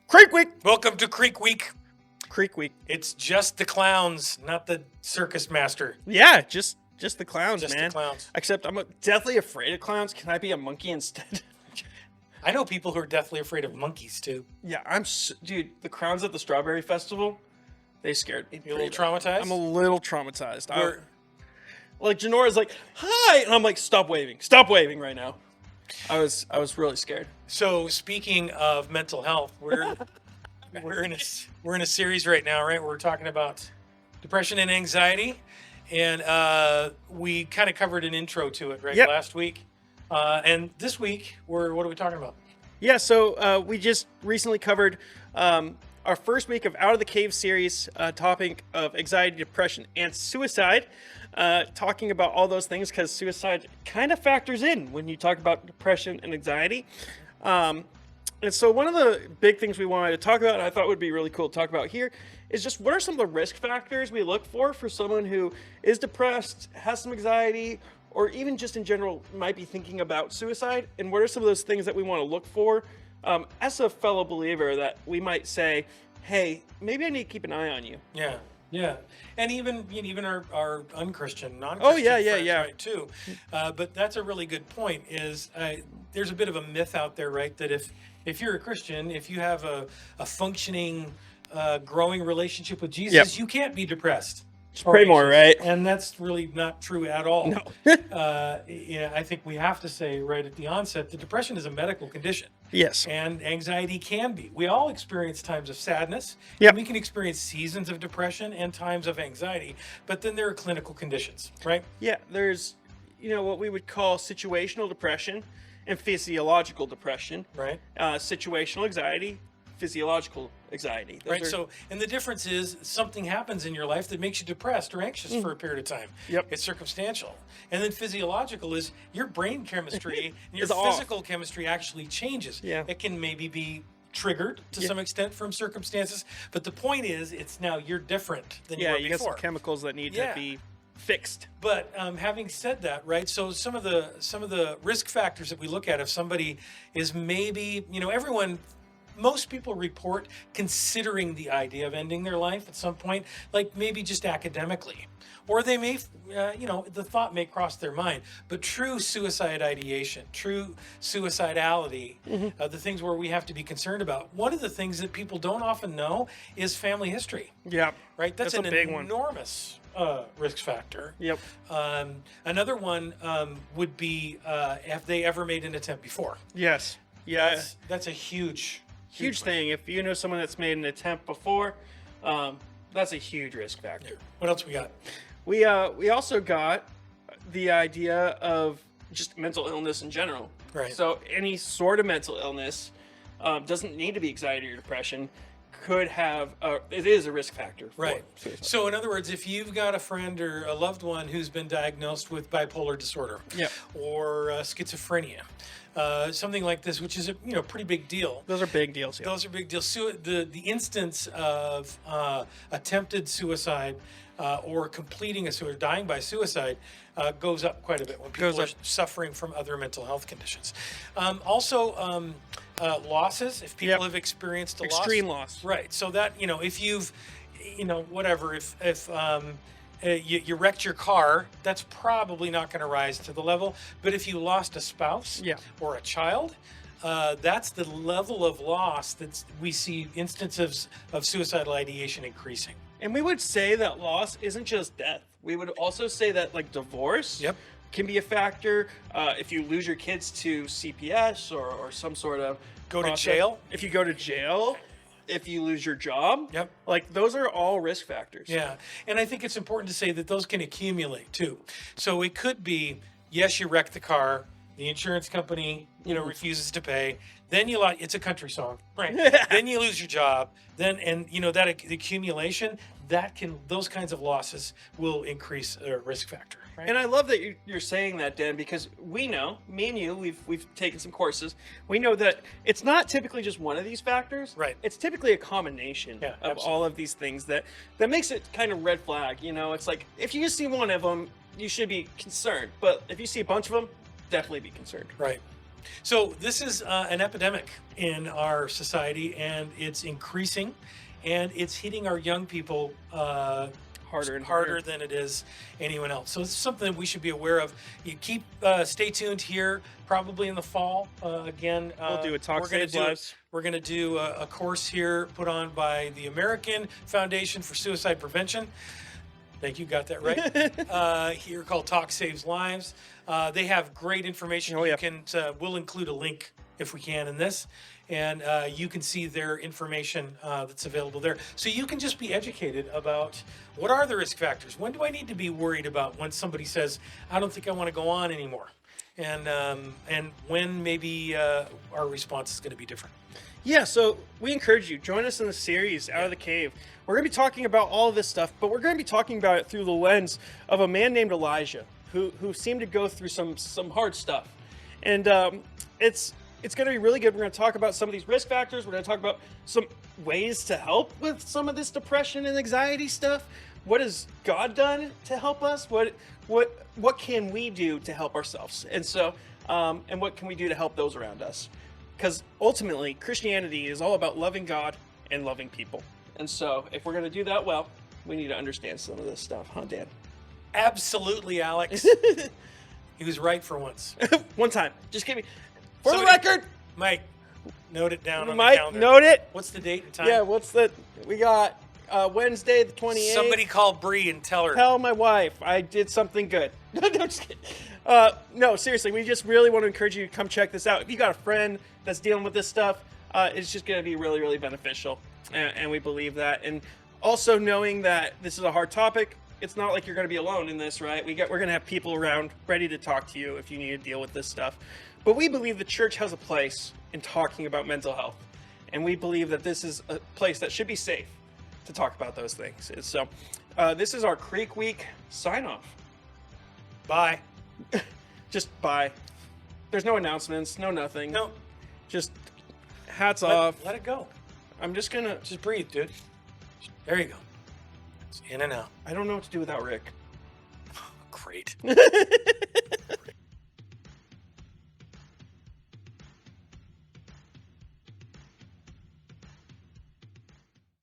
Creek Week. Welcome to Creek Week. Creek Week. It's just the clowns, not the circus master. Yeah, just the clowns, Just man. the clowns. Except I'm deathly afraid of clowns. Can I be a monkey instead? I know people who are deathly afraid of monkeys too. Yeah, dude, the clowns at the Strawberry Festival, they scared me. You a little traumatized? I'm a little traumatized. We're- Like Janora's like, "Hi," and I'm like, "Stop waving right now." I was really scared. So speaking of mental health, we're in a series right now, right? We're talking about depression and anxiety, and we kind of covered an intro to it, right? Yep. Last week, and this week what are we talking about? Yeah, so we just recently covered our first week of Out of the Cave series, topic of anxiety, depression, and suicide. Talking about all those things because suicide kind of factors in when you talk about depression and anxiety. And so one of the big things we wanted to talk about, and I thought would be really cool to talk about here, is just what are some of the risk factors we look for someone who is depressed, has some anxiety, or even just in general might be thinking about suicide, and what are some of those things that we want to look for as a fellow believer that we might say, hey, maybe I need to keep an eye on you. Yeah, and even our unchristian, non-Christian Oh, yeah, friends, yeah. right, too. But that's a really good point. Is there's a bit of a myth out there, right? That if you're a Christian, if you have a functioning, growing relationship with Jesus, Yep. you can't be depressed. Just pray more, right? And that's really not true at all. No. I think we have to say right at the onset that depression is a medical condition. Yes. And anxiety can be. We all experience times of sadness. Yep. And we can experience seasons of depression and times of anxiety. But then there are clinical conditions, right? Yeah, there's, what we would call situational depression and physiological depression. Right. Situational anxiety, physiological anxiety. Those Right. are- So, and the difference is something happens in your life that makes you depressed or anxious for a period of time. Yep. It's circumstantial. And then physiological is your brain chemistry and your Is off. physical chemistry actually changes. Yeah. It can maybe be triggered to Yeah. some extent from circumstances. But the point is, it's now you're different than you were you got before. some chemicals that need Yeah. to be fixed. But having said that, right? So some of the risk factors that we look at, if somebody is maybe, most people report considering the idea of ending their life at some point, like maybe just academically, or they may, the thought may cross their mind. But true suicide ideation, true suicidality, the things where we have to be concerned about. One of the things that people don't often know is family history. Yeah. Right, that's That's an a big one. enormous risk factor. Yep. Another one would be have they ever made an attempt before? Yes. Yeah. That's a huge Huge thing. If you know someone that's made an attempt before, that's a huge risk factor. What else we got? We also got the idea of just mental illness in general. Right. So any sort of mental illness doesn't need to be anxiety or depression. Could have it is a risk factor. For Right. suicide. So in other words, if you've got a friend or a loved one who's been diagnosed with bipolar disorder, Yep. or schizophrenia, something like this, which is a pretty big deal. Those are big deals. Yeah. Those are big deals. The instance of attempted suicide or completing a suicide, dying by suicide, goes up quite a bit when people Goes are up. suffering from other mental health conditions. Also, losses. If people Yep. have experienced a Extreme loss. right? So that if you've, whatever, if you wrecked your car, that's probably not going to rise to the level. But if you lost a spouse Yeah. or a child, that's the level of loss that we see instances of suicidal ideation increasing. And we would say that loss isn't just death. We would also say that like divorce Yep. can be a factor. If you lose your kids to CPS or some sort of Go to process. jail. If you go to jail, if you lose your job, Yep. like those are all risk factors. Yeah, and I think it's important to say that those can accumulate too. So it could be, yes, you wrecked the car, the insurance company, refuses to pay. Then you it's a country song, right? Then you lose your job. Then that accumulation, those kinds of losses will increase a risk factor. Right? And I love that you're saying that, Dan, because we know, me and you, we've taken some courses. We know that it's not typically just one of these factors. Right. It's typically a combination Yeah, of absolutely. all of these things that makes it kind of red flag. It's like if you just see one of them, you should be concerned. But if you see a bunch of them, definitely be concerned. Right. So this is an epidemic in our society, and it's increasing, and it's hitting our young people Harder and harder than it is anyone else. So it's something that we should be aware of. You keep stay tuned here. Probably in the fall. Again, We'll do a Talk Saves Lives. We're going to do a course here put on by the American Foundation for Suicide Prevention. Thank you, got that right. Here called Talk Saves Lives. They have great information. Oh, yeah. We'll include a link if we can in this, and you can see their information that's available there. So you can just be educated about what are the risk factors. When do I need to be worried about when somebody says, I don't think I want to go on anymore? And when maybe our response is going to be different. Yeah, so we encourage you, join us in the series Out of the Cave. We're going to be talking about all of this stuff, but we're going to be talking about it through the lens of a man named Elijah, who seemed to go through some hard stuff. And it's going to be really good. We're going to talk about some of these risk factors. We're going to talk about some ways to help with some of this depression and anxiety stuff. What has God done to help us? What can we do to help ourselves? And so, and what can we do to help those around us? Because ultimately, Christianity is all about loving God and loving people. And so, if we're going to do that well, we need to understand some of this stuff, huh, Dan? Absolutely, Alex. He was right for once. One time. Just give me... For the record! Mike, note it down on the Mike, calendar. note it. What's the date and time? Yeah, what's the... We got Wednesday the 28th. Somebody call Bree and tell her. Tell my wife I did something good. No, I'm just kidding. No, seriously, we just really want to encourage you to come check this out. If you got a friend that's dealing with this stuff, it's just going to be really, really beneficial. And we believe that. And also knowing that this is a hard topic, it's not like you're going to be alone in this, right? We're going to have people around ready to talk to you if you need to deal with this stuff. But we believe the church has a place in talking about mental health. And we believe that this is a place that should be safe to talk about those things. And so this is our Creek Week sign-off. Bye. Just bye. There's no announcements, no nothing. No. Just hats off. Let it go. I'm just going to... Just breathe, dude. There you go. It's in and out. I don't know what to do without Rick. Great.